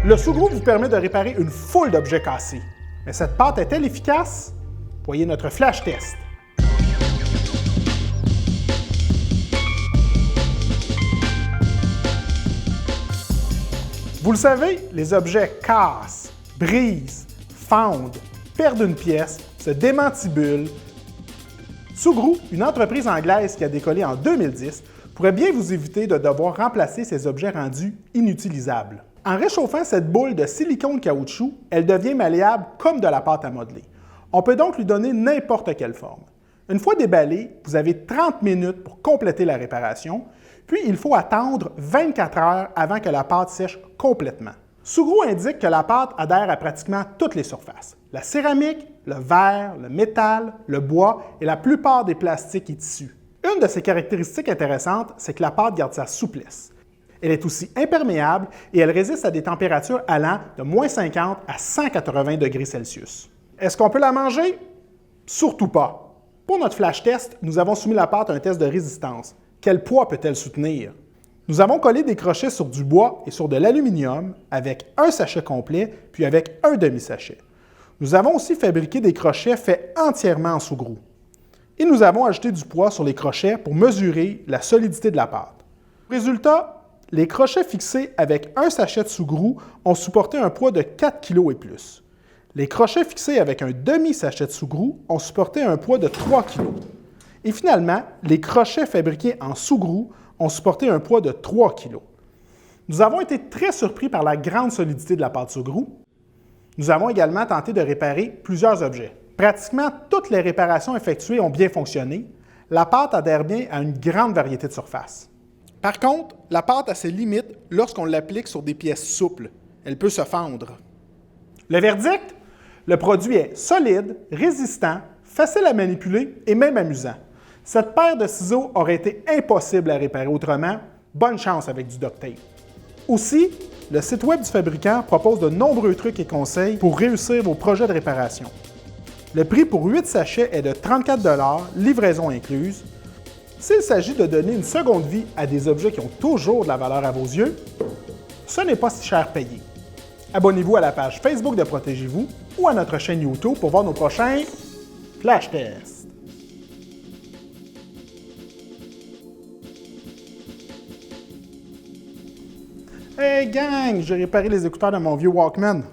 Le sous-groupe vous permet de réparer une foule d'objets cassés. Mais cette pâte est-elle efficace? Voyez notre flash test. Vous le savez, les objets cassent, brisent, fendent, perdent une pièce, se démantibulent. Sous-Group, une entreprise anglaise qui a décollé en 2010, pourrait bien vous éviter de devoir remplacer ces objets rendus inutilisables. En réchauffant cette boule de silicone caoutchouc, elle devient malléable comme de la pâte à modeler. On peut donc lui donner n'importe quelle forme. Une fois déballée, vous avez 30 minutes pour compléter la réparation, puis il faut attendre 24 heures avant que la pâte sèche complètement. Sous-Group indique que la pâte adhère à pratiquement toutes les surfaces: la céramique, le verre, le métal, le bois et la plupart des plastiques et tissus. Une de ses caractéristiques intéressantes, c'est que la pâte garde sa souplesse. Elle est aussi imperméable et elle résiste à des températures allant de moins 50 à 180 degrés Celsius. Est-ce qu'on peut la manger? Surtout pas. Pour notre flash test, nous avons soumis la pâte à un test de résistance. Quel poids peut-elle soutenir? Nous avons collé des crochets sur du bois et sur de l'aluminium avec un sachet complet puis avec un demi-sachet. Nous avons aussi fabriqué des crochets faits entièrement en sous-group. Et nous avons ajouté du poids sur les crochets pour mesurer la solidité de la pâte. Résultat, les crochets fixés avec un sachet de sous-group ont supporté un poids de 4 kg et plus. Les crochets fixés avec un demi-sachet de sous-group ont supporté un poids de 3 kg. Et finalement, les crochets fabriqués en sous-group ont supporté un poids de 3 kg. Nous avons été très surpris par la grande solidité de la pâte sous-group. Nous avons également tenté de réparer plusieurs objets. Pratiquement toutes les réparations effectuées ont bien fonctionné. La pâte adhère bien à une grande variété de surfaces. Par contre, la pâte a ses limites lorsqu'on l'applique sur des pièces souples. Elle peut se fendre. Le verdict? Le produit est solide, résistant, facile à manipuler et même amusant. Cette paire de ciseaux aurait été impossible à réparer autrement. Bonne chance avec du duct tape. Aussi, le site web du fabricant propose de nombreux trucs et conseils pour réussir vos projets de réparation. Le prix pour 8 sachets est de 34 $, livraison incluse. S'il s'agit de donner une seconde vie à des objets qui ont toujours de la valeur à vos yeux, ce n'est pas si cher payé. Abonnez-vous à la page Facebook de Protégez-vous ou à notre chaîne YouTube pour voir nos prochains flash tests. Hey gang, j'ai réparé les écouteurs de mon vieux Walkman.